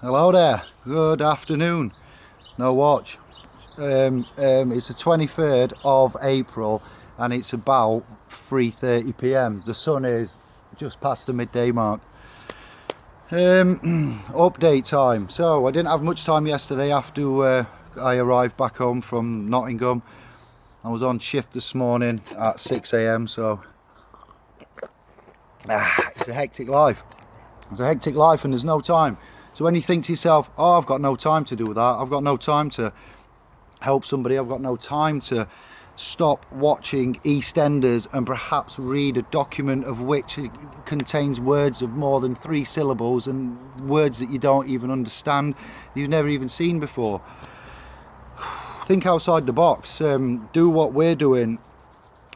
Hello there, good afternoon. No watch. It's the 23rd of April and it's about 3:30 p.m. The sun is just past the midday mark. Update time. So I didn't have much time yesterday after I arrived back home from Nottingham. I was on shift this morning at 6 a.m. so it's a hectic life. It's a hectic life and there's no time. So when you think to yourself, oh, I've got no time to do that, I've got no time to help somebody, I've got no time to stop watching EastEnders and perhaps read a document of which contains words of more than 3 syllables and words that you don't even understand, you've never even seen before. Think outside the box, do what we're doing,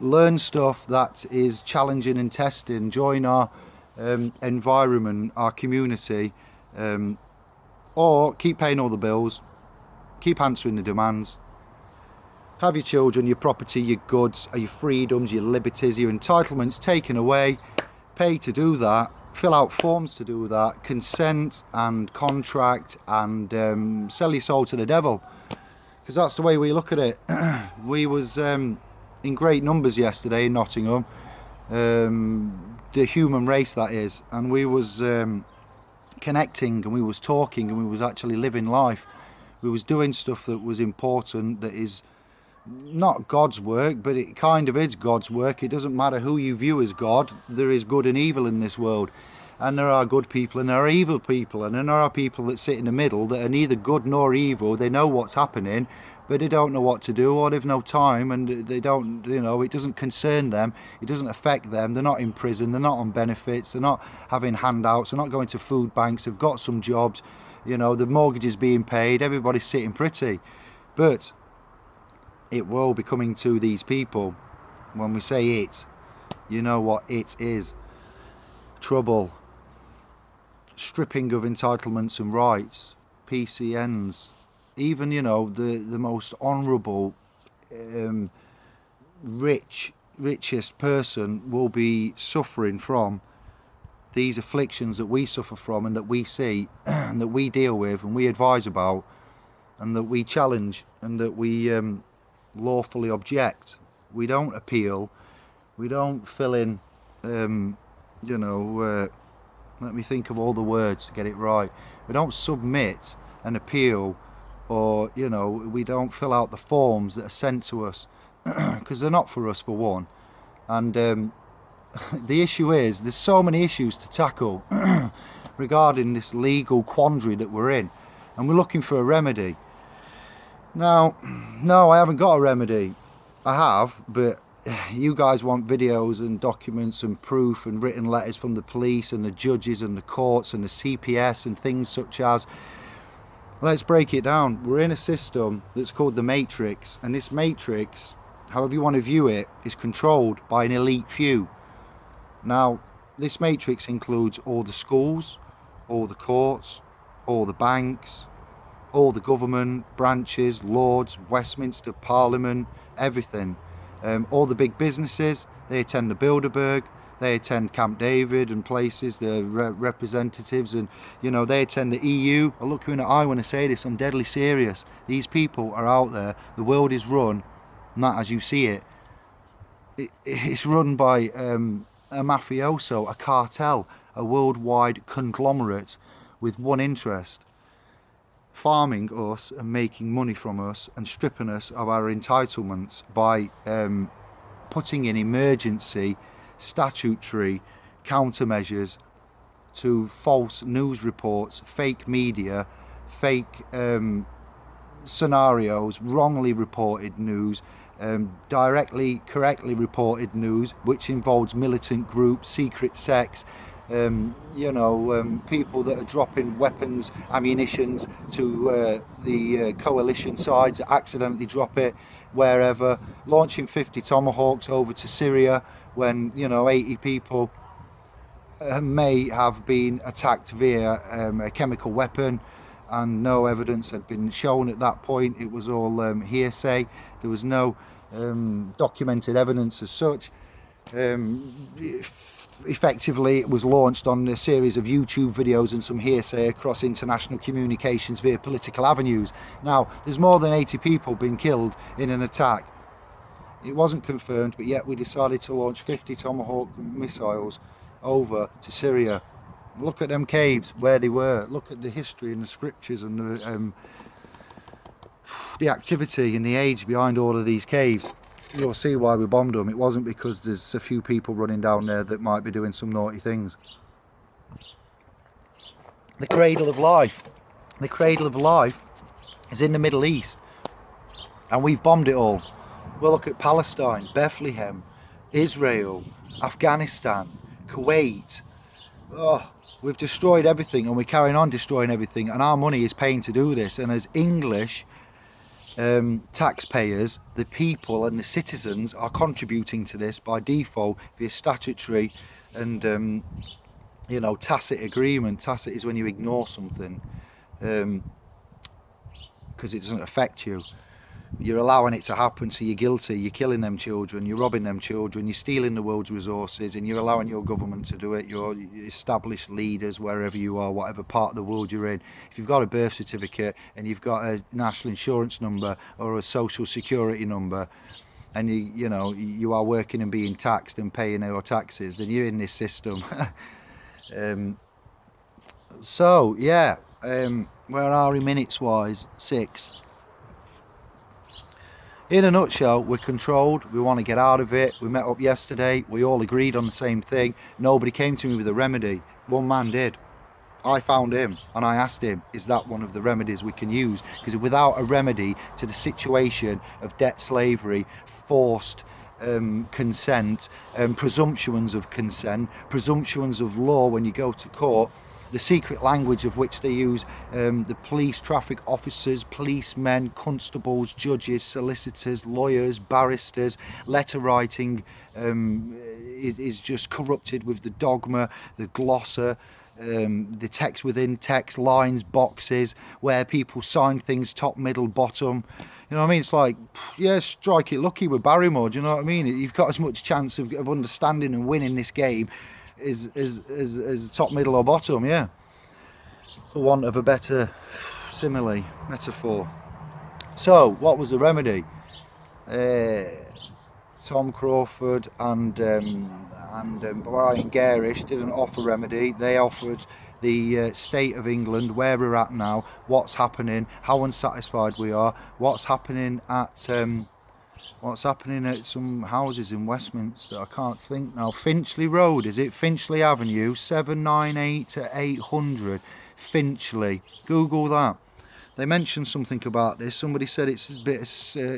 learn stuff that is challenging and testing, join our environment, our community, or keep paying all the bills, keep answering the demands, have your children, your property, your goods, your freedoms, your liberties, your entitlements taken away, pay to do that, fill out forms to do that, consent and contract and sell your soul to the devil, because that's the way we look at it. We was in great numbers yesterday in Nottingham, the human race that is, and we was connecting and we was talking and we was actually living life. We was doing stuff that was important, that is not God's work, but it kind of is God's work. It doesn't matter who you view as God, there is good and evil in this world, and there are good people and there are evil people, and then there are people that sit in the middle that are neither good nor evil. They know what's happening, but they don't know what to do, or they've no time, and they don't, it doesn't concern them, it doesn't affect them. They're not in prison, they're not on benefits, they're not having handouts, they're not going to food banks, they've got some jobs, the mortgage is being paid, everybody's sitting pretty. But it will be coming to these people. When we say it, you know what it is. Trouble, stripping of entitlements and rights, PCNs, even the most honourable, richest person will be suffering from these afflictions that we suffer from and that we see and that we deal with and we advise about and that we challenge and that we lawfully object. We don't appeal, we don't fill in, let me think of all the words to get it right. We don't submit and appeal, or we don't fill out the forms that are sent to us because they're not for us, for one. And the issue is there's so many issues to tackle regarding this legal quandary that we're in, and we're looking for a remedy. Now, no, I haven't got a remedy. I have, but you guys want videos and documents and proof and written letters from the police and the judges and the courts and the CPS and things such as. Let's break it down. We're in a system that's called the Matrix, and this Matrix, however you want to view it, is controlled by an elite few. Now, this Matrix includes all the schools, all the courts, all the banks, all the government branches, Lords, Westminster, Parliament, everything. All the big businesses, they attend the Bilderberg, they attend Camp David and places, the representatives, and they attend the EU. I look you in the eye when I say this, I'm deadly serious. These people are out there, the world is run, not as you see it. It's run by a mafioso, a cartel, a worldwide conglomerate with one interest: farming us and making money from us and stripping us of our entitlements by putting in emergency statutory countermeasures to false news reports, fake media, fake scenarios, wrongly reported news, correctly reported news which involves militant groups, secret sects, people that are dropping weapons, ammunitions to the coalition sides that accidentally drop it wherever, launching 50 tomahawks over to Syria when 80 people may have been attacked via a chemical weapon, and no evidence had been shown at that point. It was all hearsay. There was no documented evidence as such. Effectively, it was launched on a series of YouTube videos and some hearsay across international communications via political avenues. Now, there's more than 80 people been killed in an attack. It wasn't confirmed, but yet we decided to launch 50 Tomahawk missiles over to Syria. Look at them caves, where they were. Look at the history and the scriptures and the activity and the age behind all of these caves. You'll see why we bombed them. It wasn't because there's a few people running down there that might be doing some naughty things. The cradle of life. The cradle of life is in the Middle East, and we've bombed it all. We'll look at Palestine, Bethlehem, Israel, Afghanistan, Kuwait. Oh, we've destroyed everything, and we're carrying on destroying everything, and our money is paying to do this. And as English taxpayers, the people and the citizens are contributing to this by default via statutory and tacit agreement. Tacit is when you ignore something because it doesn't affect you. You're allowing it to happen, so you're guilty. You're killing them children, you're robbing them children, you're stealing the world's resources, and you're allowing your government to do it. Your established leaders, wherever you are, whatever part of the world you're in. If you've got a birth certificate and you've got a national insurance number or a social security number, and you are working and being taxed and paying your taxes, then you're in this system. Where are we minutes wise? 6. In a nutshell, we're controlled, we want to get out of it. We met up yesterday, we all agreed on the same thing. Nobody came to me with a remedy. One man did. I found him and I asked him, is that one of the remedies we can use? Because without a remedy to the situation of debt slavery, forced consent, presumptions of consent, presumptions of law when you go to court, the secret language of which they use, the police, traffic officers, policemen, constables, judges, solicitors, lawyers, barristers, letter writing is just corrupted with the dogma, the glossa, the text within text, lines, boxes, where people sign things top, middle, bottom. You know what I mean? It's like, yeah, strike it lucky with Barrymore, do you know what I mean? You've got as much chance of understanding and winning this game is top, middle or bottom, yeah, for want of a better simile, metaphor. So what was the remedy? Tom Crawford and Brian Gerrish didn't offer remedy. They offered the state of England, where we're at now, what's happening, how unsatisfied we are, what's happening at some houses in Westminster. I can't think now. Finchley Road, is it? Finchley Avenue, 798 to 800. Finchley. Google that. They mentioned something about this. Somebody said it's a bit of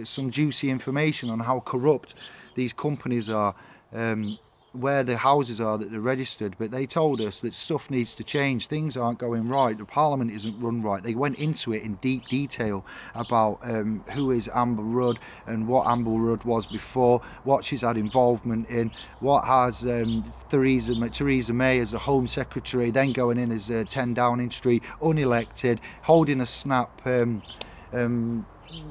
some juicy information on how corrupt these companies are, where the houses are that they're registered. But they told us that stuff needs to change. Things aren't going right. The Parliament isn't run right. They went into it in deep detail about who is Amber Rudd and what Amber Rudd was before, what she's had involvement in, what has Theresa May as the Home Secretary, then going in as 10 Downing Street, unelected, holding a snap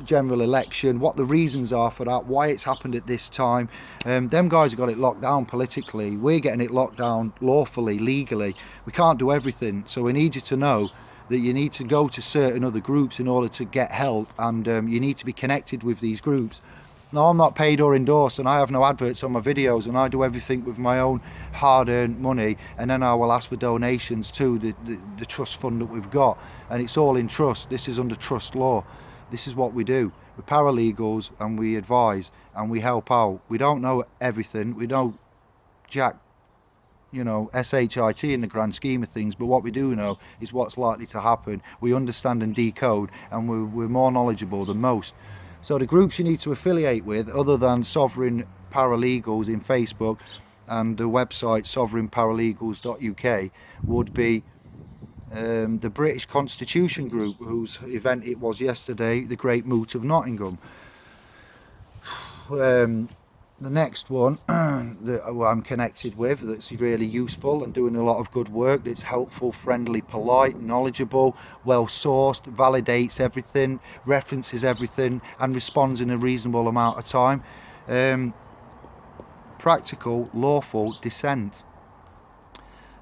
general election, what the reasons are for that, why it's happened at this time. Them guys have got it locked down politically. We're getting it locked down lawfully, legally. We can't do everything, so we need you to know that you need to go to certain other groups in order to get help, and you need to be connected with these groups. Now, I'm not paid or endorsed, and I have no adverts on my videos, and I do everything with my own hard-earned money, and then I will ask for donations to the trust fund that we've got, and it's all in trust. This is under trust law. This is what we do. We're paralegals, and we advise and we help out. We don't know everything. We don't jack, SHIT in the grand scheme of things, but what we do know is what's likely to happen. We understand and decode, and we're more knowledgeable than most. So the groups you need to affiliate with, other than Sovereign Paralegals in Facebook and the website sovereignparalegals.uk, would be the British Constitution Group, whose event it was yesterday, the Great Moot of Nottingham. The next one that I'm connected with, that's really useful and doing a lot of good work, that's helpful, friendly, polite, knowledgeable, well sourced, validates everything, references everything, and responds in a reasonable amount of time. practical, lawful descent.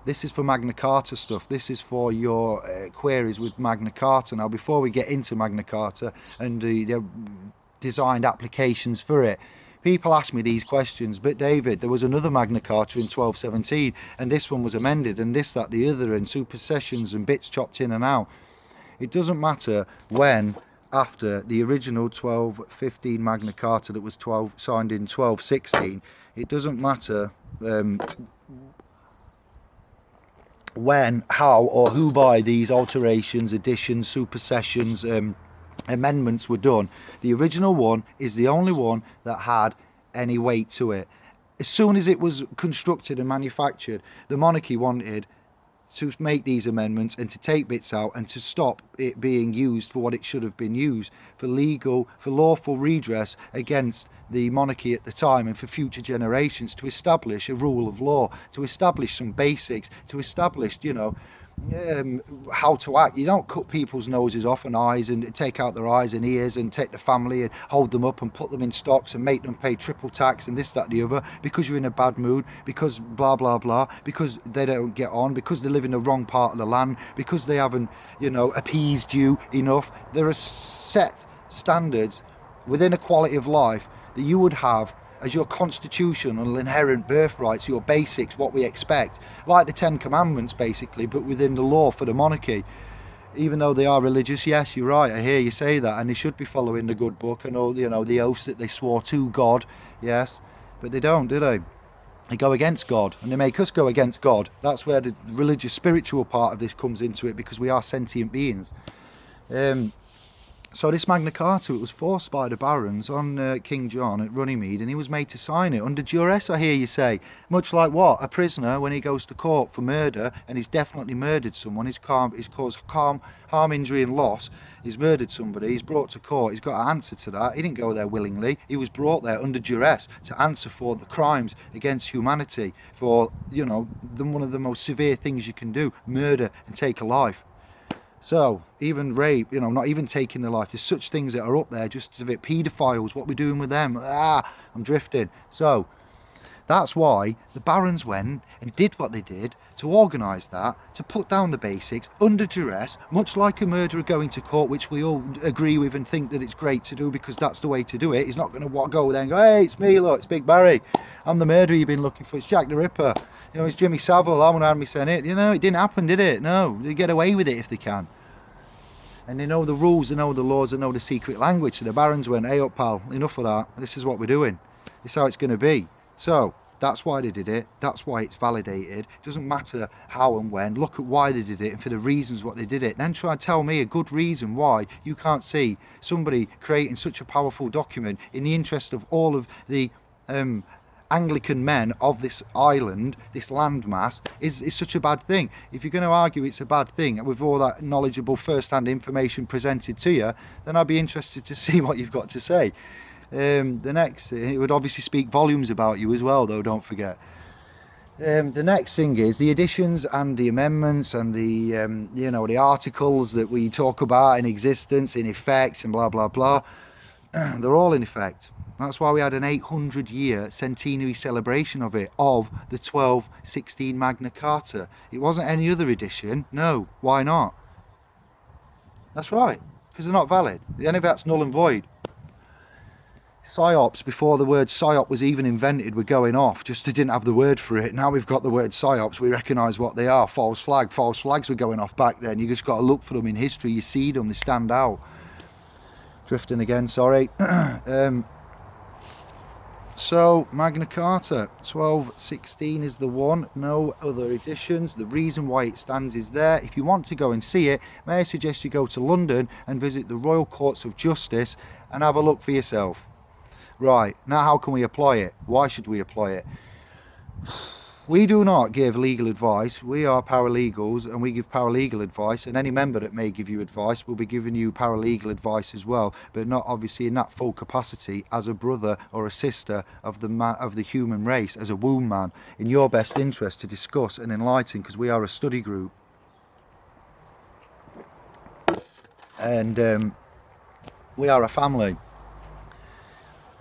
This is for Magna Carta stuff. This is for your queries with Magna Carta. Now, before we get into Magna Carta and the designed applications for it, people ask me these questions. But David, there was another Magna Carta in 1217, and this one was amended, and this, that, the other, and supersessions and bits chopped in and out. It doesn't matter when, after the original 1215 Magna Carta that was signed in 1216, it doesn't matter when, how, or who by these alterations, additions, supersessions, amendments were done. The original one is the only one that had any weight to it. As soon as it was constructed and manufactured, the monarchy wanted to make these amendments and to take bits out and to stop it being used for what it should have been used, for lawful redress against the monarchy at the time and for future generations, to establish a rule of law, to establish some basics, to establish, how to act. You don't cut people's noses off and eyes and take out their eyes and ears and take the family and hold them up and put them in stocks and make them pay triple tax and this, that, the other, because you're in a bad mood, because blah, blah, blah, because they don't get on, because they live in the wrong part of the land, because they haven't, appeased you enough. There are set standards within a quality of life that you would have as your constitutional inherent birthrights, your basics, what we expect, like the 10 Commandments basically, but within the law for the monarchy. Even though they are religious, yes, you're right, I hear you say that, and they should be following the good book and all, the oaths that they swore to God, yes, but they don't, do they? They go against God, and they make us go against God. That's where the religious spiritual part of this comes into it, because we are sentient beings. So this Magna Carta, it was forced by the barons on King John at Runnymede, and he was made to sign it under duress, I hear you say. Much like what? A prisoner, when he goes to court for murder, and he's definitely murdered someone, he's caused harm, injury and loss, he's murdered somebody, he's brought to court, he's got to answer to that. He didn't go there willingly, he was brought there under duress to answer for the crimes against humanity, for, one of the most severe things you can do, murder and take a life. So, even rape, not even taking their life. There's such things that are up there, just a bit paedophiles, what we're doing with them. I'm drifting. So, that's why the barons went and did what they did to organise that, to put down the basics under duress, much like a murderer going to court, which we all agree with and think that it's great to do because that's the way to do it. He's not going to go there and go, hey, it's me, look, it's Big Barry. I'm the murderer you've been looking for. It's Jack the Ripper. It's Jimmy Savile. I'm going to have me Senate. It didn't happen, did it? No, they get away with it if they can. And they know the rules, they know the laws, they know the secret language. So the barons went, hey up pal, enough of that. This is what we're doing. This is how it's going to be. So that's why they did it. That's why it's validated. It doesn't matter how and when. Look at why they did it and for the reasons what they did it. Then try and tell me a good reason why you can't see somebody creating such a powerful document in the interest of all of the Anglican men of this island, this landmass, is such a bad thing. If you're going to argue it's a bad thing with all that knowledgeable first-hand information presented to you, then I'd be interested to see what you've got to say. The next, it would obviously speak volumes about you as well, though, don't forget. The next thing is the additions and the amendments and the the articles that we talk about in existence, in effect, and blah blah blah. They're all in effect. That's why we had an 800-year centenary celebration of it, of the 1216 Magna Carta. It wasn't any other edition. No, why not? That's right, because they're not valid. Any of that's null and void. Psyops, before the word psyop was even invented, were going off, just they didn't have the word for it. Now we've got the word psyops, we recognise what they are. False flags were going off back then. You just got to look for them in history, you see them, they stand out. Drifting again, sorry. So, Magna Carta, 1216 is the one, no other editions. The reason why it stands is there. If you want to go and see it, may I suggest you go to London and visit the Royal Courts of Justice and have a look for yourself. Right, now how can we apply it? Why should we apply it? We do not give legal advice. We are paralegals and we give paralegal advice, and any member that may give you advice will be giving you paralegal advice as well, but not obviously in that full capacity as a brother or a sister of the human race, as a womb man, in your best interest to discuss and enlighten, because we are a study group. And we are a family.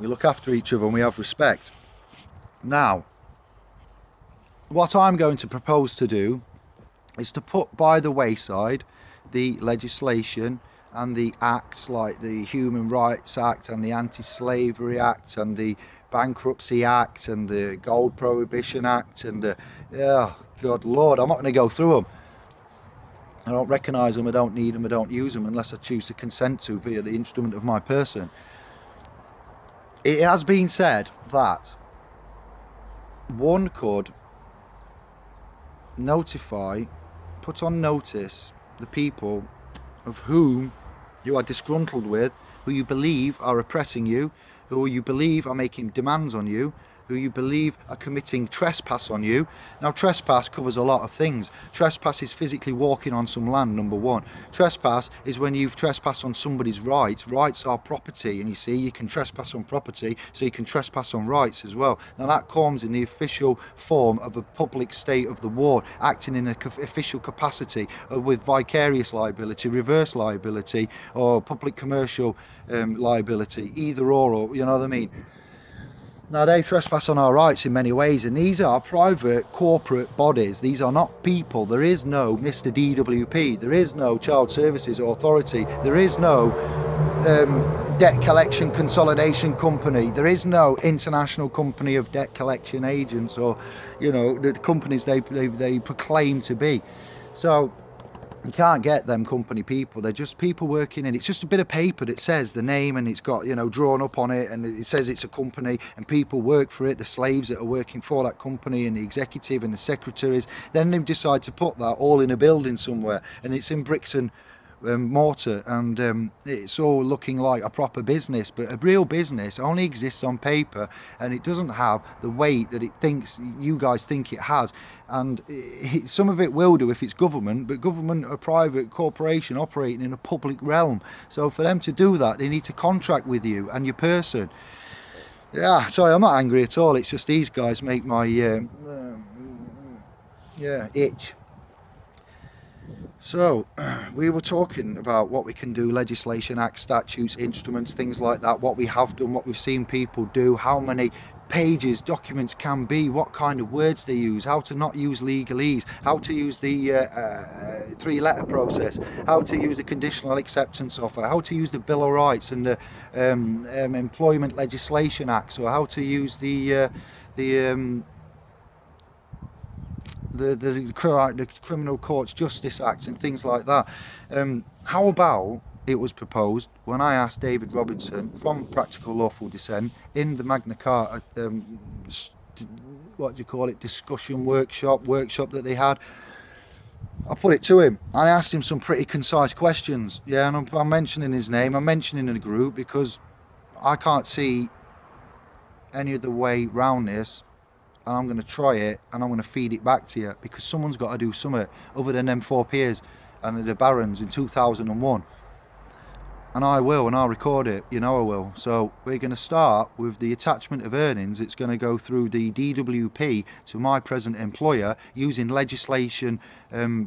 We look after each other and we have respect. Now, what I'm going to propose to do is to put by the wayside the legislation and the acts like the Human Rights Act and the Anti-Slavery Act and the Bankruptcy Act and the Gold Prohibition Act and the, oh God Lord, I'm not going to go through them. I don't recognise them, I don't need them, I don't use them unless I choose to consent to via the instrument of my person. It has been said that one could notify, put on notice the people of whom you are disgruntled with, who you believe are oppressing you, who you believe are making demands on you, who you believe are committing trespass on you. Now, trespass covers a lot of things. Trespass is physically walking on some land, number one. Trespass is when you've trespassed on somebody's rights. Rights are property, and you see, you can trespass on property, so you can trespass on rights as well. Now, that comes in the official form of a public state of the ward, acting in an official capacity with vicarious liability, reverse liability, or public commercial liability, either or, you know what I mean? Now, they trespass on our rights in many ways, and these are private corporate bodies. These are not people. There is no Mr. DWP. There is no Child Services Authority. There is no debt collection consolidation company. There is no international company of debt collection agents, or, you know, the companies they proclaim to be. So you can't get them company people. They're just people working in. It's just a bit of paper that says the name, and it's got, you know, drawn up on it, and it says it's a company, and people work for it, the slaves that are working for that company, and the executive and the secretaries. Then they decide to put that all in a building somewhere, and it's in bricks and mortar, and it's all looking like a proper business, but a real business only exists on paper, and it doesn't have the weight that it thinks you guys think it has. And some of it will do if it's government, but government or private corporation operating in a public realm. So for them to do that, they need to contract with you and your person. Yeah, sorry, I'm not angry at all. It's just these guys make my itch. So, we were talking about what we can do, legislation, acts, statutes, instruments, things like that, what we have done, what we've seen people do, how many pages documents can be, what kind of words they use, how to not use legalese, how to use the three-letter process, how to use the conditional acceptance offer, how to use the Bill of Rights and the Employment Legislation Acts, or how to use the Criminal Courts Justice Act and things like that. How about it was proposed when I asked David Robinson from Practical Lawful Dissent in the Magna Carta, what do you call it, discussion workshop that they had. I put it to him. I asked him some pretty concise questions. Yeah, and I'm mentioning his name. I'm mentioning the group because I can't see any other way round this. And I'm going to try it, and I'm going to feed it back to you, because someone's got to do something other than them four peers and the barons in 2001. And I will, and I'll record it, you know I will. So we're going to start with the attachment of earnings. It's going to go through the DWP to my present employer using legislation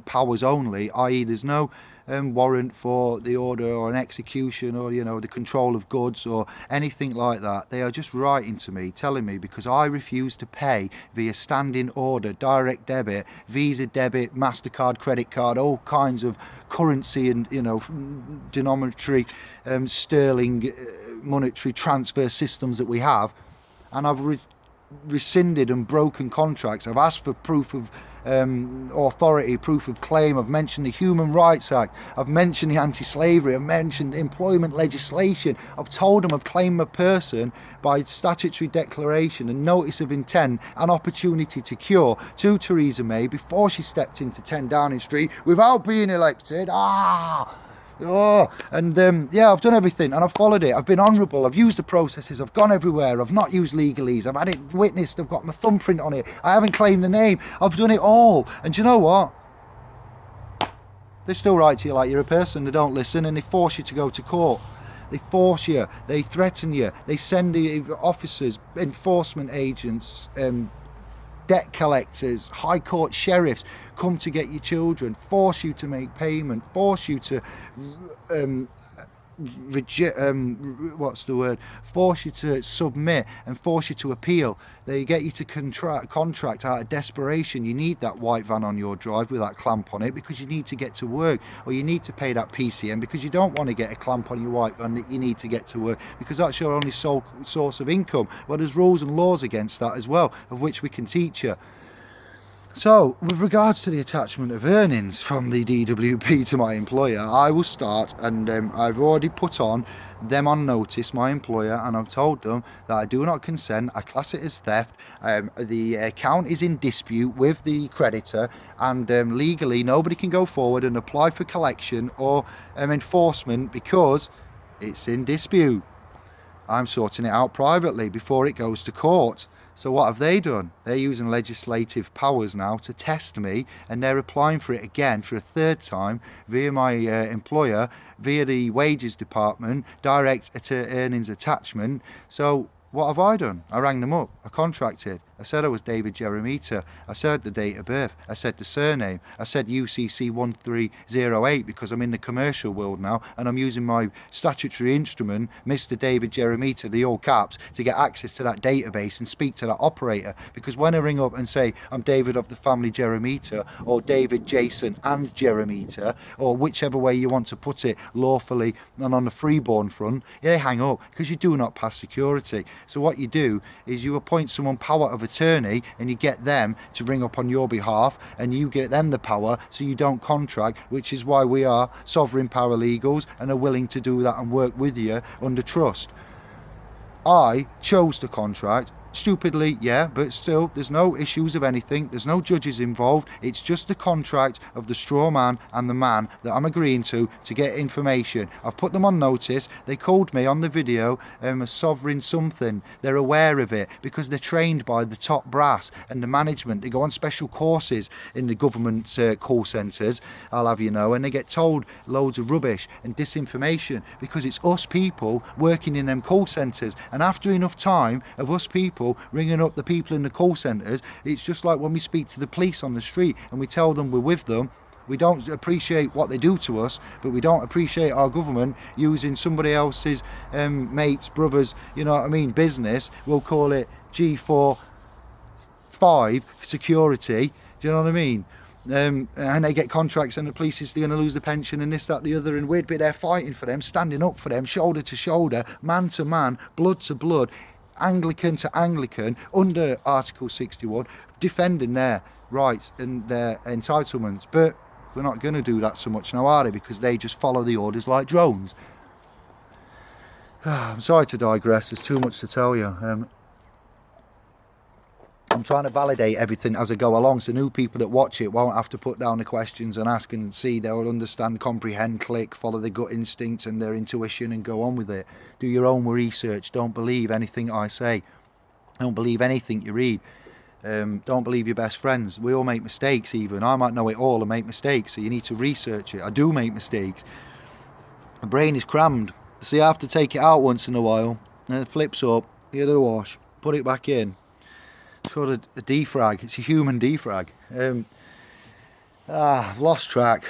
powers only, i.e. there's no warrant for the order or an execution or, you know, the control of goods or anything like that. They are just writing to me, telling me, because I refuse to pay via standing order, direct debit, Visa debit, MasterCard, credit card, all kinds of currency and, you know, denominatory sterling monetary transfer systems that we have. And I've rescinded and broken contracts. I've asked for proof of authority, proof of claim. I've mentioned the Human Rights Act. I've mentioned the anti-slavery. I've mentioned employment legislation. I've told them I've claimed my person by statutory declaration and notice of intent and opportunity to cure to Theresa May before she stepped into 10 Downing Street without being elected. Yeah, I've done everything and I've followed it. I've been honourable. I've used the processes. I've gone everywhere. I've not used legalese. I've had it witnessed. I've got my thumbprint on it. I haven't claimed the name. I've done it all. And do you know what? They still write to you like you're a person. They don't listen, and they force you to go to court. They force you. They threaten you. They send the officers, enforcement agents, debt collectors, high court sheriffs come to get your children, force you to make payment, force you to force you to submit and force you to appeal. They get you to contract out of desperation. You need that white van on your drive with that clamp on it because you need to get to work, or you need to pay that PCN because you don't want to get a clamp on your white van that you need to get to work because that's your only sole source of income. Well, there's rules and laws against that as well, of which we can teach you. So, with regards to the attachment of earnings from the DWP to my employer, I will start, and I've already put on them on notice, my employer, and I've told them that I do not consent. I class it as theft. The account is in dispute with the creditor, and legally nobody can go forward and apply for collection or enforcement because it's in dispute. I'm sorting it out privately before it goes to court. So what have they done? They're using legislative powers now to test me, and they're applying for it again for a third time via my employer, via the wages department, direct to earnings attachment. So what have I done? I rang them up. I contracted. I said I was David Jeremita. I said the date of birth. I said the surname. I said UCC 1308 because I'm in the commercial world now and I'm using my statutory instrument, Mr. David Jeremita, the all caps, to get access to that database and speak to that operator. Because when I ring up and say I'm David of the family Jeremita, or David, Jason and Jeremita, or whichever way you want to put it, lawfully and on the freeborn front, they hang up because you do not pass security. So what you do is you appoint someone power of attorney and you get them to ring up on your behalf and you get them the power so you don't contract, which is why we are sovereign paralegals and are willing to do that and work with you under trust. I chose to contract. Stupidly, yeah, but still, there's no issues of anything. There's no judges involved. It's just the contract of the straw man and the man that I'm agreeing to get information. I've put them on notice. They called me on the video a sovereign something. They're aware of it because they're trained by the top brass and the management. They go on special courses in the government call centres, I'll have you know, and they get told loads of rubbish and disinformation because it's us people working in them call centres. And after enough time of us people ringing up the people in the call centres, it's just like when we speak to the police on the street and we tell them we're with them. We don't appreciate what they do to us, but we don't appreciate our government using somebody else's mates, brothers, you know what I mean, business. We'll call it G45 security, do you know what I mean? And they get contracts and the police is going to lose the pension and this, that, the other, and we'd be there fighting for them, standing up for them, shoulder to shoulder, man to man, blood to blood, Anglican to Anglican, under Article 61, defending their rights and their entitlements. But we're not going to do that so much now, are they? Because they just follow the orders like drones. I'm sorry to digress, there's too much to tell you. I'm trying to validate everything as I go along, so new people that watch it won't have to put down the questions and ask and see. They'll understand, comprehend, click, follow their gut instinct and their intuition and go on with it. Do your own research. Don't believe anything I say. Don't believe anything you read. Don't believe your best friends. We all make mistakes even. I might know it all and make mistakes, so you need to research it. I do make mistakes. My brain is crammed. See, I have to take it out once in a while. And it flips up, give it a wash, put it back in. It's called a defrag. It's a human defrag. I've lost track.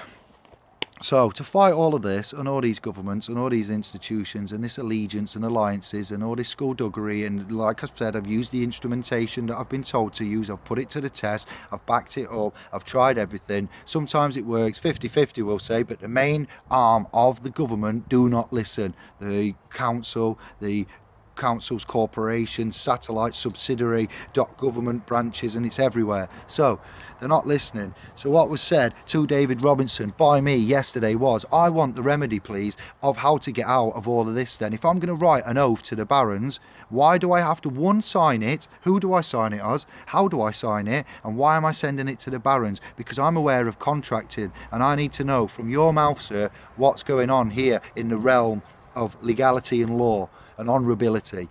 So to fight all of this and all these governments and all these institutions and this allegiance and alliances and all this skullduggery, and like I've said, I've used the instrumentation that I've been told to use. I've put it to the test. I've backed it up. I've tried everything. Sometimes it works, 50-50 we'll say, but the main arm of the government do not listen. The council, the councils, corporations, satellite, subsidiary, government branches, and it's everywhere. So they're not listening. So what was said to David Robinson by me yesterday was, I want the remedy, please, of how to get out of all of this then. If I'm going to write an oath to the barons, why do I have to, one, sign it? Who do I sign it as? How do I sign it? And why am I sending it to the barons? Because I'm aware of contracting, and I need to know from your mouth, sir, what's going on here in the realm of legality and law and honourability.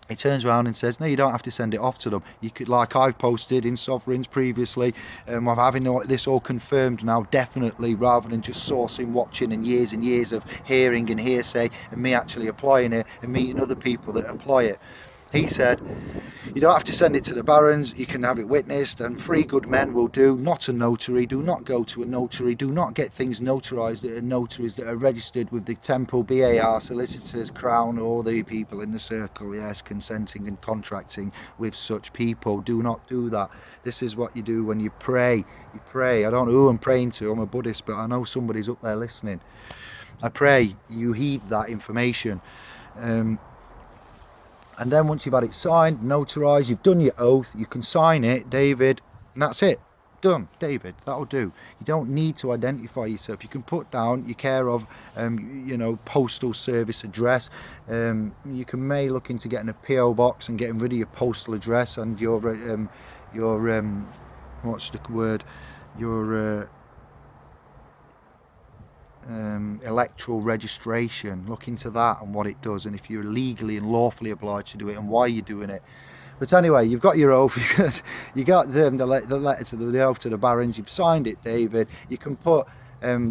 He turns around and says, no, you don't have to send it off to them. You could, like I've posted in Sovereigns previously, I'm having this all confirmed now, definitely, rather than just sourcing, watching and years of hearing and hearsay and me actually applying it and meeting other people that apply it. He said, you don't have to send it to the barons, you can have it witnessed, and 3 good men will do, not a notary. Do not go to a notary, do not get things notarized at notaries that are registered with the temple, BAR, solicitors, crown, all the people in the circle, yes, consenting and contracting with such people. Do not do that. This is what you do when you pray. You pray. I don't know who I'm praying to, I'm a Buddhist, but I know somebody's up there listening. I pray you heed that information. And then once you've had it signed, notarized, you've done your oath, you can sign it, David, and that's it. Done, David, that'll do. You don't need to identify yourself. You can put down your care of, postal service address. You may look into getting a PO box and getting rid of your postal address and your what's the word? Your electoral registration. Look into that and what it does, and if you're legally and lawfully obliged to do it and why you're doing it. But anyway, you've got your oath, you got the letter to the oath to the barons, you've signed it, David. You can put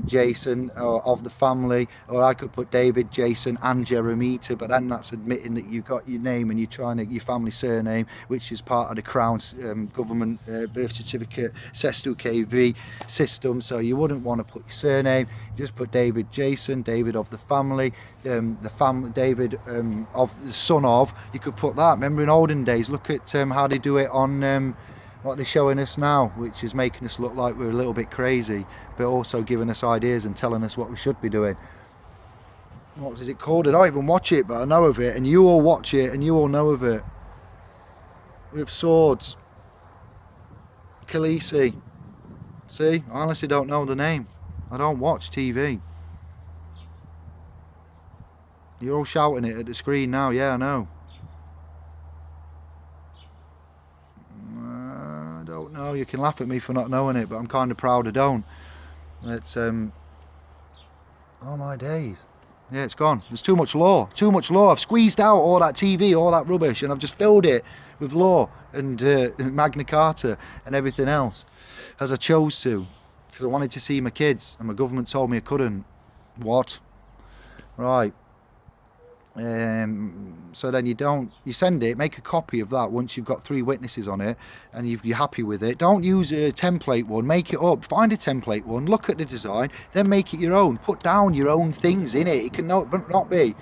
Jason of the family, or I could put David, Jason and Jeremita, but then that's admitting that you've got your name and you're trying to your family surname, which is part of the Crown's government birth certificate Sestu KV system, so you wouldn't want to put your surname. You just put David, Jason, David of the family, David of the son of. You could put that. Remember in olden days, look at how they do it on what they're showing us now, which is making us look like we're a little bit crazy, but also giving us ideas and telling us what we should be doing. What is it called? I don't even watch it, but I know of it, and you all watch it and you all know of it. With swords. Khaleesi. See, I honestly don't know the name. I don't watch TV. You're all shouting it at the screen now, yeah, I know. Don't know, you can laugh at me for not knowing it, but I'm kind of proud I don't. It's oh my days, yeah, it's gone. There's too much law. I've squeezed out all that TV, all that rubbish, and I've just filled it with law and Magna Carta and everything else, as I chose to, because I wanted to see my kids and my government told me I couldn't. What? Right. So then you send it, make a copy of that once you've got 3 witnesses on it and you're happy with it. Don't use a template one, make it up, find a template one, look at the design, then make it your own, put down your own things in it. It can not be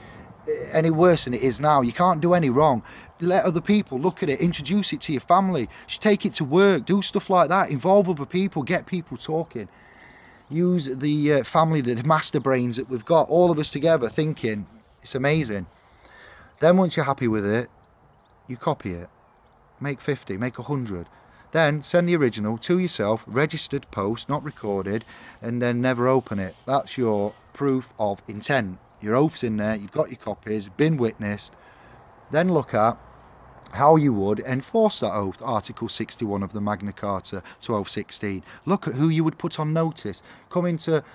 any worse than it is now. You can't do any wrong. Let other people look at it, introduce it to your family, take it to work, do stuff like that, involve other people, get people talking. Use the family, the master brains that we've got, all of us together thinking. It's amazing. Then once you're happy with it, you copy it. Make 50, make 100. Then send the original to yourself, registered post, not recorded, and then never open it. That's your proof of intent. Your oath's in there, you've got your copies, been witnessed. Then look at how you would enforce that oath. Article 61 of the Magna Carta, 1216. Look at who you would put on notice. Come into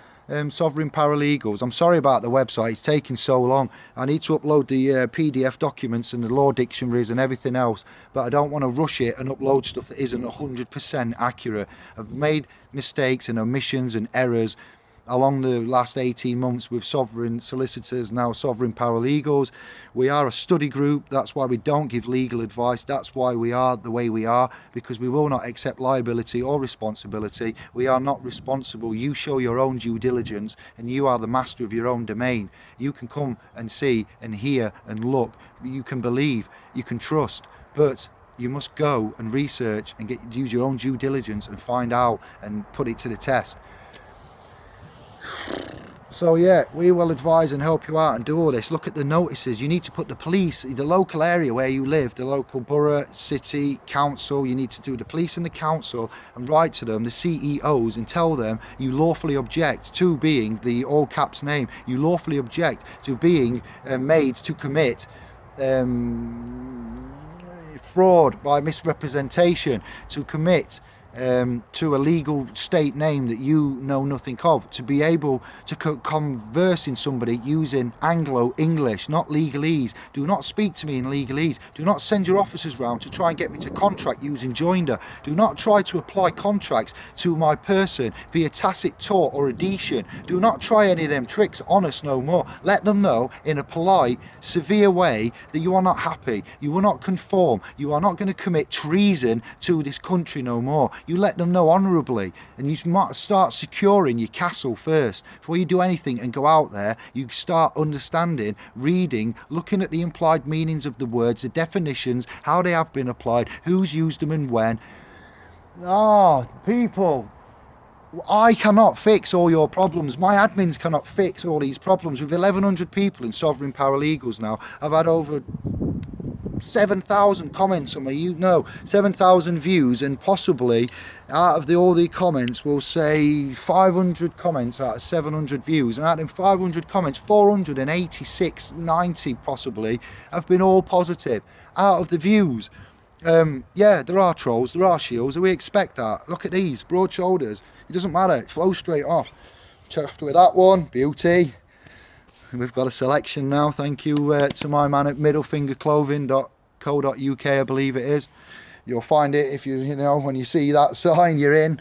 Sovereign Paralegals. I'm sorry about the website, it's taking so long. I need to upload the PDF documents and the law dictionaries and everything else, but I don't want to rush it and upload stuff that isn't 100% accurate. I've made mistakes and omissions and errors along the last 18 months with Sovereign Solicitors, now Sovereign Paralegals. We are a study group, that's why we don't give legal advice, that's why we are the way we are, because we will not accept liability or responsibility. We are not responsible. You show your own due diligence and you are the master of your own domain. You can come and see and hear and look, you can believe, you can trust, but you must go and research and use your own due diligence and find out and put it to the test. So yeah, we will advise and help you out and do all this. Look at the notices. You need to put the police, the local area where you live, the local borough, city, council. You need to do the police and the council and write to them, the CEOs, and tell them you lawfully object to being the all caps name. You lawfully object to being made to commit fraud by misrepresentation, to commit to a legal state name that you know nothing of, to be able to converse in somebody using Anglo-English, not legalese. Do not speak to me in legalese. Do not send your officers round to try and get me to contract using joinder. Do not try to apply contracts to my person via tacit tort or adhesion. Do not try any of them tricks on us no more. Let them know in a polite, severe way that you are not happy. You will not conform. You are not going to commit treason to this country no more. You let them know honourably, and you might start securing your castle first. Before you do anything and go out there, you start understanding, reading, looking at the implied meanings of the words, the definitions, how they have been applied, who's used them and when. People, I cannot fix all your problems. My admins cannot fix all these problems. With 1,100 people in Sovereign Paralegals now, I've had over 7,000 comments on me, 7,000 views, and possibly out of all the comments, we'll say 500 comments out of 700 views, and out of 500 comments, 486, 90 possibly, have been all positive. Out of the views, there are trolls, there are shields, we expect that. Look at these, broad shoulders, it doesn't matter, it flows straight off. Chuffed with that one, beauty. We've got a selection now, thank you to my man at middlefingerclothing.co.uk, I believe it is. You'll find it if when you see that sign, you're in.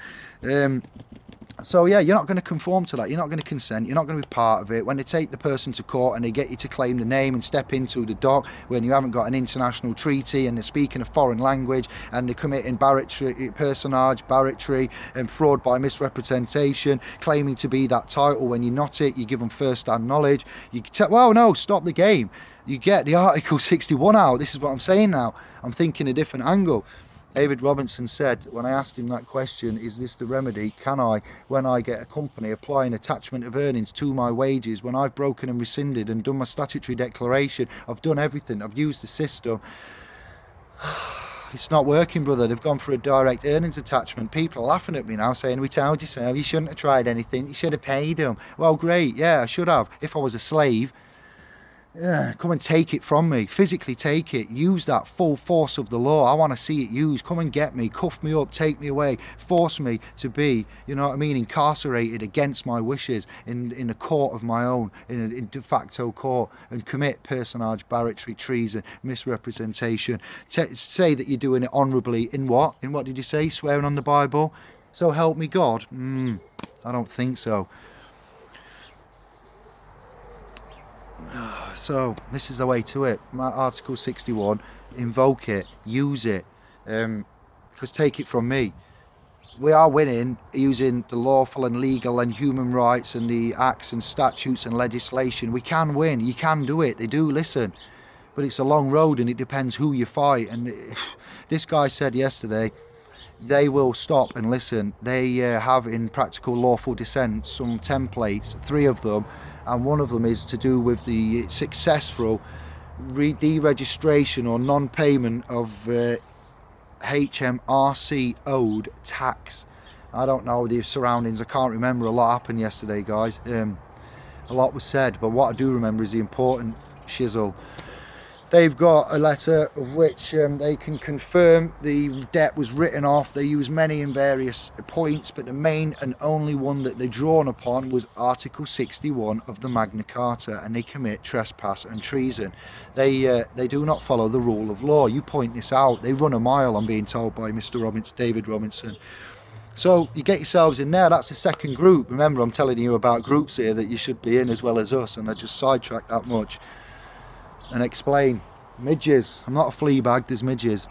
So yeah, you're not going to conform to that, you're not going to consent, you're not going to be part of it. When they take the person to court and they get you to claim the name and step into the dock when you haven't got an international treaty, and they're speaking a foreign language, and they're committing barratry and fraud by misrepresentation, claiming to be that title when you're not it, you give them first-hand knowledge. Stop the game. You get the Article 61 out. This is what I'm saying now. I'm thinking a different angle. David Robinson said, when I asked him that question, is this the remedy? Can I, when I get a company, apply an attachment of earnings to my wages, when I've broken and rescinded and done my statutory declaration, I've done everything, I've used the system. It's not working, brother. They've gone for a direct earnings attachment. People are laughing at me now, saying, we told you so, you shouldn't have tried anything, you should have paid them. Well, great, yeah, I should have, if I was a slave. Yeah, come and take it from me, physically take it, use that full force of the law. I want to see it used. Come and get me, cuff me up, take me away, force me to be, incarcerated against my wishes in a court of my own, in a de facto court, and commit personage, barratry, treason, misrepresentation. Say that you're doing it honourably in what? In what did you say? Swearing on the Bible? So help me God? I don't think so. So this is the way to it. My Article 61, invoke it, use it, because take it from me, we are winning using the lawful and legal and human rights and the acts and statutes and legislation. We can win, you can do it, they do listen, but it's a long road and it depends who you fight. And this guy said yesterday, they will stop and listen. They have in practical lawful dissent some templates, 3 of them, and one of them is to do with the successful deregistration or non-payment of HMRC owed tax. I don't know the surroundings, I can't remember. A lot happened yesterday, guys. A lot was said, but what I do remember is the important shizzle. They've got a letter of which they can confirm the debt was written off. They use many and various points, but the main and only one that they're drawn upon was Article 61 of the Magna Carta, and they commit trespass and treason. They do not follow the rule of law. You point this out. They run a mile, I'm being told by Mr. David Robinson. So you get yourselves in there. That's the second group. Remember, I'm telling you about groups here that you should be in as well as us, and I just sidetracked that much. And explain. Midges. I'm not a flea bag, there's midges.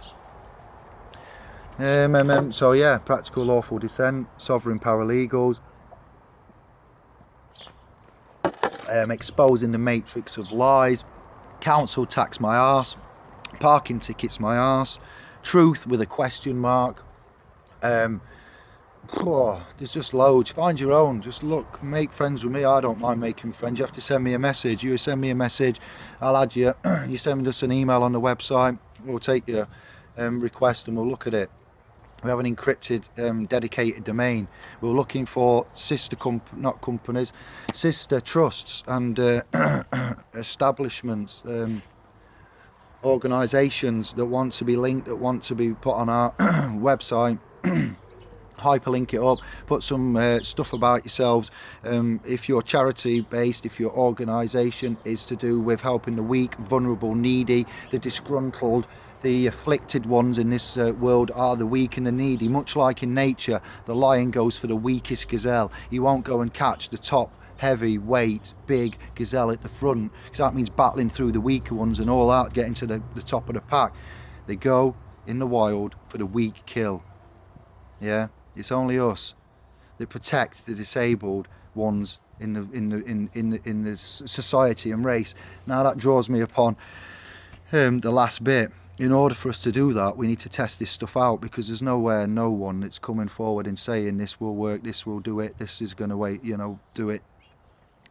So yeah, practical lawful dissent, sovereign paralegals, exposing the matrix of lies, council tax my arse, parking tickets my arse, truth with a question mark. There's just loads. Find your own. Just look, make friends with me. I don't mind making friends. You have to send me a message. You send me a message, I'll add you. You send us an email on the website, we'll take your request and we'll look at it. We have an encrypted dedicated domain. We're looking for sister trusts and establishments, organisations that want to be linked, that want to be put on our website. hyperlink it up, put some stuff about yourselves. If you're charity based, if your organisation is to do with helping the weak, vulnerable, needy, the disgruntled, the afflicted ones in this world are the weak and the needy. Much like in nature, the lion goes for the weakest gazelle. He won't go and catch the top heavy weight big gazelle at the front, because that means battling through the weaker ones and all that, getting to the top of the pack. They go in the wild for the weak kill. Yeah, it's only us that protect the disabled ones in the society and race. Now that draws me upon the last bit. In order for us to do that, we need to test this stuff out, because there's no one that's coming forward and saying this will work, this will do it, this is going to wait, do it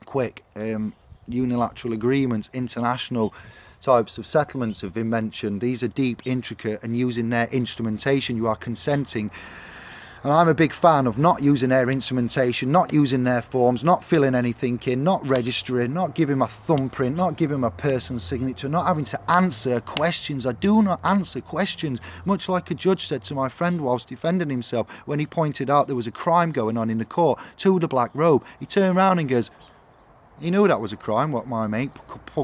quick. Unilateral agreements, international types of settlements have been mentioned. These are deep, intricate, and using their instrumentation you are consenting. And I'm a big fan of not using their instrumentation, not using their forms, not filling anything in, not registering, not giving my thumbprint, not giving my person's signature, not having to answer questions. I do not answer questions, much like a judge said to my friend whilst defending himself when he pointed out there was a crime going on in the court to the black robe. He turned around and goes, he knew that was a crime, what my mate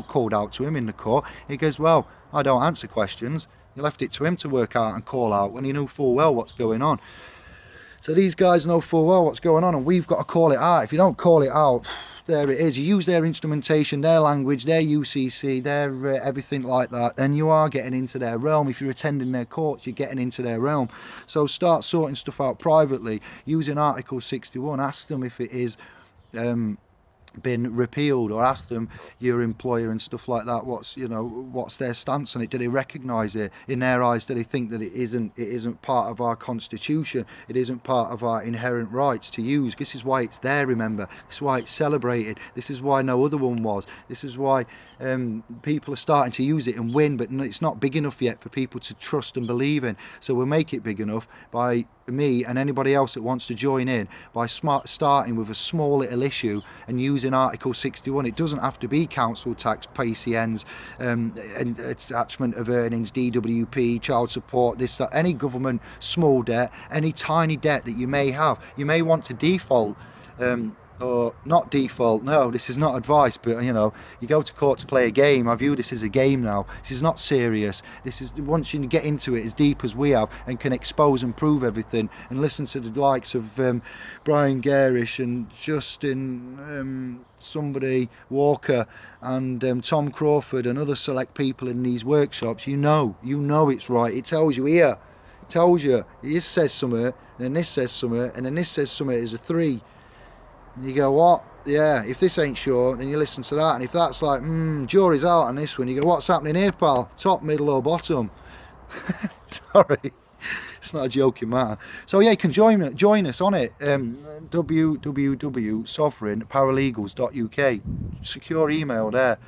called out to him in the court. He goes, well, I don't answer questions. He left it to him to work out and call out when he knew full well what's going on. So these guys know full well what's going on, and we've got to call it out. If you don't call it out, there it is. You use their instrumentation, their language, their UCC, their everything like that, then you are getting into their realm. If you're attending their courts, you're getting into their realm. So start sorting stuff out privately, using Article 61. Ask them if it is been repealed, or ask them, your employer and stuff like that, what's their stance on it. Do they recognise it? In their eyes, do they think that it isn't part of our constitution, it isn't part of our inherent rights to use? This is why it's there, remember. This is why it's celebrated. This is why no other one was. This is why people are starting to use it and win, but it's not big enough yet for people to trust and believe in. So we'll make it big enough by me and anybody else that wants to join in, by starting with a small little issue and using Article 61. It doesn't have to be council tax, PCNs, and attachment of earnings, DWP, child support, this, that, any government small debt, any tiny debt that you may have. You may want to default, or not default. No, this is not advice, but you go to court to play a game. I view this as a game now. This is not serious. This is, once you get into it as deep as we have and can expose and prove everything, and listen to the likes of Brian Gerrish and Justin somebody Walker and Tom Crawford and other select people in these workshops, you know it's right. It tells you here, it tells you this says something, and then this says something, and then this says something is a 3. And you go, what? Yeah, if this ain't sure, then you listen to that. And if that's like, jury's out on this one, you go, what's happening here, pal? Top, middle or bottom? Sorry, it's not a joking matter. So yeah, you can join us on it. www.sovereignparalegals.uk. Secure email there.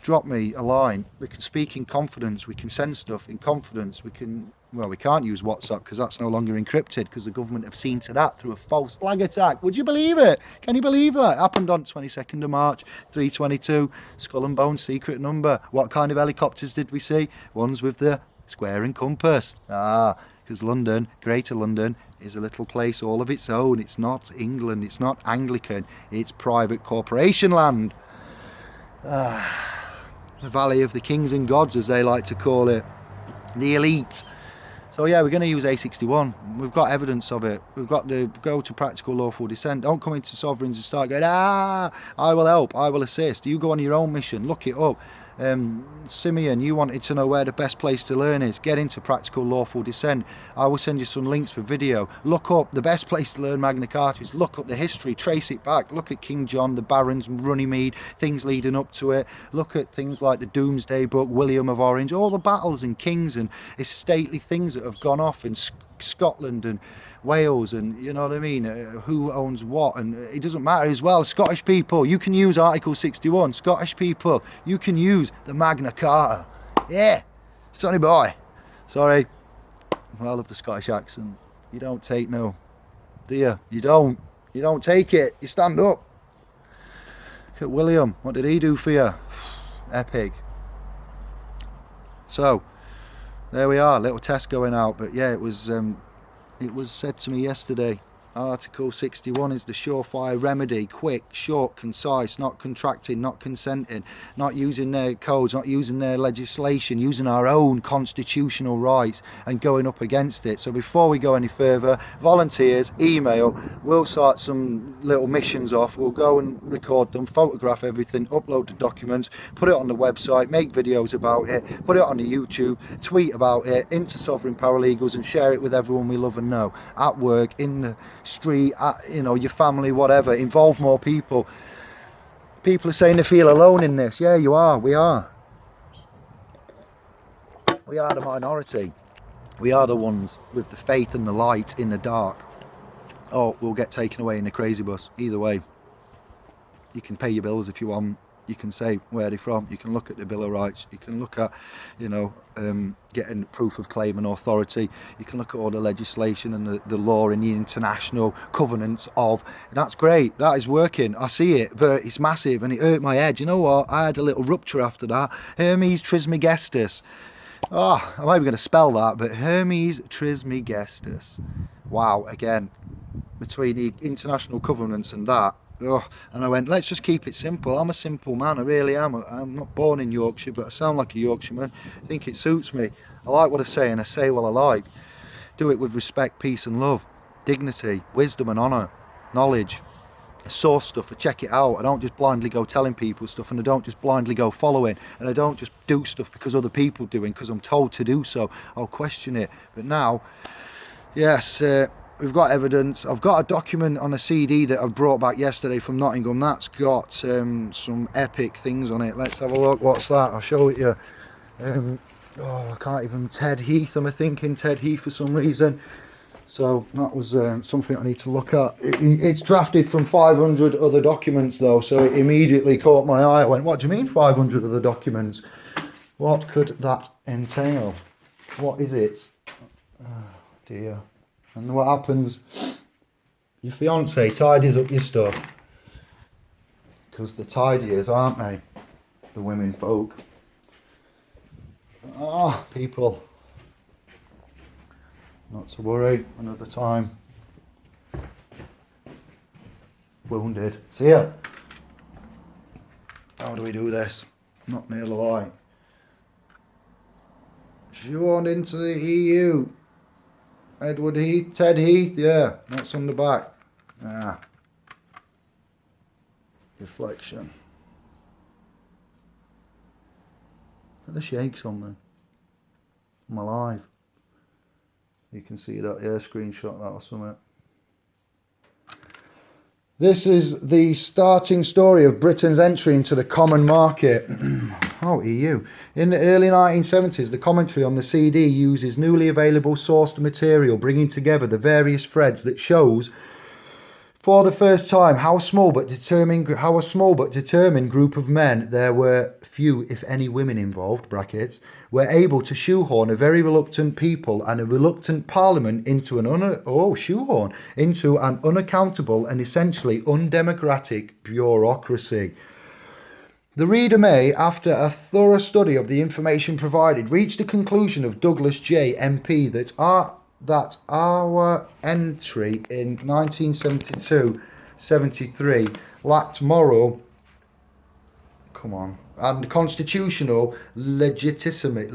Drop me a line. We can speak in confidence. We can send stuff in confidence. We can't use WhatsApp because that's no longer encrypted, because the government have seen to that through a false flag attack. Would you believe it? Can you believe that? It happened on 22nd of March, 3:22, Skull and Bones secret number. What kind of helicopters did we see? Ones with the square and compass. Because London, Greater London, is a little place all of its own. It's not England, it's not Anglican, it's private corporation land. The Valley of the Kings and Gods, as they like to call it. The elite. So yeah, we're going to use A61. We've got evidence of it. We've got to go to practical lawful dissent. Don't come into sovereigns and start going, I will help, I will assist. You go on your own mission, look it up. Simeon, you wanted to know where the best place to learn is. Get into practical lawful dissent. I will send you some links for video. Look up the best place to learn Magna Carta is. Look up the history, trace it back. Look at King John, the barons, Runnymede, things leading up to it. Look at things like the Domesday Book, William of Orange, all the battles and kings and stately things that have gone off in Scotland and Wales, and you know what I mean, who owns what, and it doesn't matter as well. Scottish people, you can use Article 61. Scottish people, you can use the Magna Carta. Yeah, Sonny boy. Sorry, I love the Scottish accent. You don't take no, do you? You don't take it, you stand up. Look at William, what did he do for you? Epic. So there we are, little test going out. But yeah, it was It was said to me yesterday, Article 61 is the surefire remedy, quick, short, concise, not contracting, not consenting, not using their codes, not using their legislation, using our own constitutional rights and going up against it. So before we go any further, volunteers, email, we'll start some little missions off. We'll go and record them, photograph everything, upload the documents, put it on the website, make videos about it, put it on the YouTube, tweet about it into Sovereign Paralegals and share it with everyone we love and know, at work, in the street, you know, your family, whatever. Involve more people. People are saying they feel alone in this. Yeah, you are. We are the minority. We are the ones with the faith and the light in the dark. Oh, we'll get taken away in the crazy bus. Either way, you can pay your bills if you want. You can say where they're from. You can look at the Bill of Rights. You can look at, you know, getting proof of claim and authority. You can look at all the legislation and the law and the international covenants of. And that's great. That is working. I see it, but it's massive and it hurt my head. You know what? I had a little rupture after that. Hermes Trismegistus. Oh, I'm not even going to spell that, but Hermes Trismegistus. Wow, again, between the international covenants and that. Oh, and I went, let's just keep it simple. I'm a simple man, I really am. I'm not born in Yorkshire, but I sound like a Yorkshireman. I think it suits me. I like what I say and I say what I like. Do it with respect, peace and love, dignity, wisdom and honour, knowledge. I source stuff, I check it out. I don't just blindly go telling people stuff, and I don't just blindly go following, and I don't just do stuff because other people doing, because I'm told to do so. I'll question it. But now, yes, we've got evidence. I've got a document on a CD that I've brought back yesterday from Nottingham. That's got some epic things on it. Let's have a look. What's that? I'll show it you. Oh, I can't even. Ted Heath. I'm thinking Ted Heath for some reason. So that was something I need to look at. It's drafted from 500 other documents though, so it immediately caught my eye. I went, what do you mean 500 other documents? What could that entail? What is it? Oh dear. And what happens? Your fiance tidies up your stuff. Because the tidiers, aren't they? The women folk. Ah, people. Not to worry, another time. Wounded. See ya. How do we do this? Not near the light. Shoehorned into the EU. Edward Heath, Ted Heath, yeah, that's on the back. Ah. Reflection. Look at the shakes on me. I'm alive. You can see that, yeah, screenshot that or something. This is the starting story of Britain's entry into the common market. Oh, EU. In the early 1970s, the commentary on the CD uses newly available sourced material, bringing together the various threads that shows for the first time how a small but determined group of men, there were few if any women involved, brackets, were able to shoehorn a very reluctant people and a reluctant parliament into an unaccountable and essentially undemocratic bureaucracy. The reader may, after a thorough study of the information provided, reach the conclusion of Douglas J. MP that our entry in 1972-73 lacked moral, and constitutional legitimacy.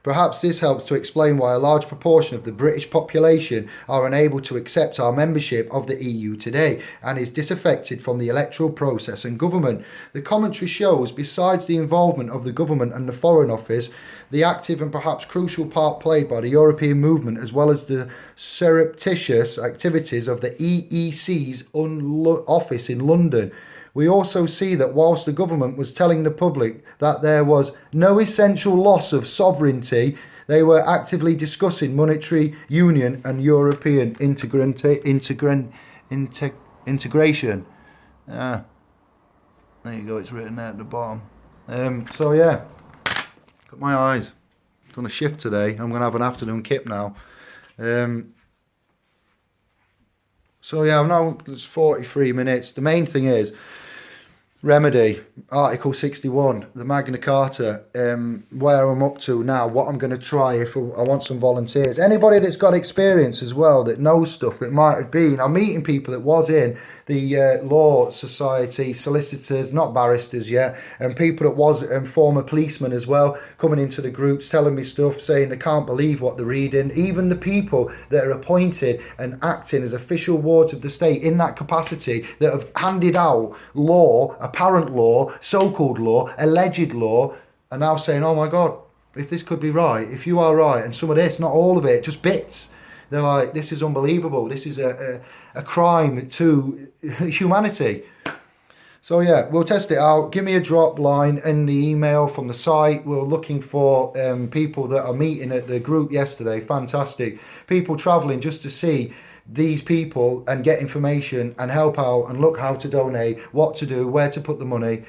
Perhaps this helps to explain why a large proportion of the British population are unable to accept our membership of the EU today and is disaffected from the electoral process and government. The commentary shows, besides the involvement of the government and the Foreign Office, the active and perhaps crucial part played by the European movement, as well as the surreptitious activities of the EEC's office in London. We also see that whilst the government was telling the public that there was no essential loss of sovereignty, they were actively discussing monetary union and European integration. There you go, it's written there at the bottom. So yeah, got my eyes. Done a shift today. I'm going to have an afternoon kip now. So yeah, now it's 43 minutes. The main thing is, Remedy, Article 61, the Magna Carta, where I'm up to now, what I'm going to try if I want some volunteers. Anybody that's got experience as well, that knows stuff, that might have been. I'm meeting people that was in the Law Society, solicitors, not barristers yet, and people that was former policemen as well, coming into the groups, telling me stuff, saying they can't believe what they're reading. Even the people that are appointed and acting as official wards of the state in that capacity, that have handed out law, apparent law, so-called law, alleged law, are now saying, oh my God, if this could be right, if you are right, and some of this, not all of it, just bits. They're like, this is unbelievable. This is a crime to humanity. So yeah, we'll test it out. Give me a drop line in the email from the site. We're looking for people that are meeting at the group yesterday. Fantastic. People travelling just to see these people and get information and help out and look how to donate, what to do, where to put the money,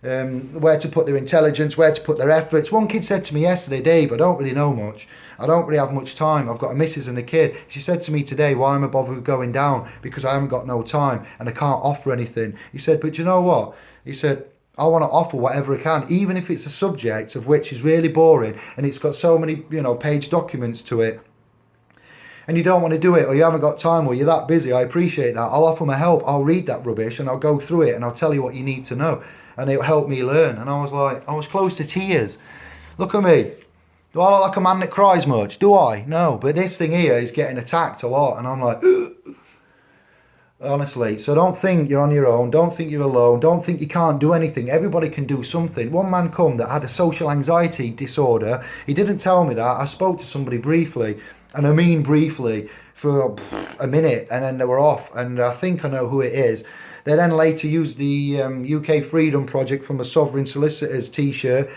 where to put their intelligence, where to put their efforts. One kid said to me yesterday, Dave, I don't really know much. I don't really have much time. I've got a missus and a kid. She said to me today, why am I bothered going down? Because I haven't got no time and I can't offer anything. He said, but you know what? He said, I want to offer whatever I can, even if it's a subject of which is really boring and it's got so many, page documents to it, and you don't want to do it, or you haven't got time, or you're that busy. I appreciate that. I'll offer my help. I'll read that rubbish and I'll go through it and I'll tell you what you need to know, and it'll help me learn. And I was like, I was close to tears. Look at me. Do I look like a man that cries much? Do I? No. But this thing here is getting attacked a lot, and I'm like, honestly. So don't think you're on your own. Don't think you're alone. Don't think you can't do anything. Everybody can do something. One man come that had a social anxiety disorder. He didn't tell me that. I spoke to somebody briefly, and I mean briefly, for a minute, and then they were off. And I think I know who it is. They then later used the UK Freedom Project from a Sovereign Solicitors t-shirt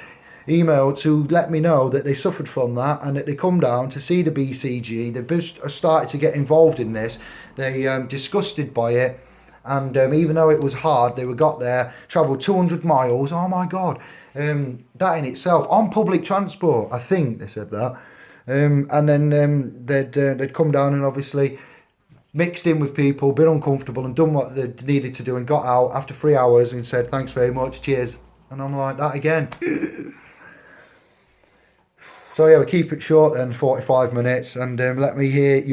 email to let me know that they suffered from that, and that they come down to see the BCG. They've started to get involved in this. They disgusted by it, and even though it was hard, they got there, travelled 200 miles. Oh my God, that in itself on public transport. I think they said that, and then they'd come down and obviously mixed in with people, been uncomfortable, and done what they needed to do, and got out after 3 hours and said thanks very much, cheers. And I'm like, that again. So yeah, we keep it short then, 45 minutes, and let me hear your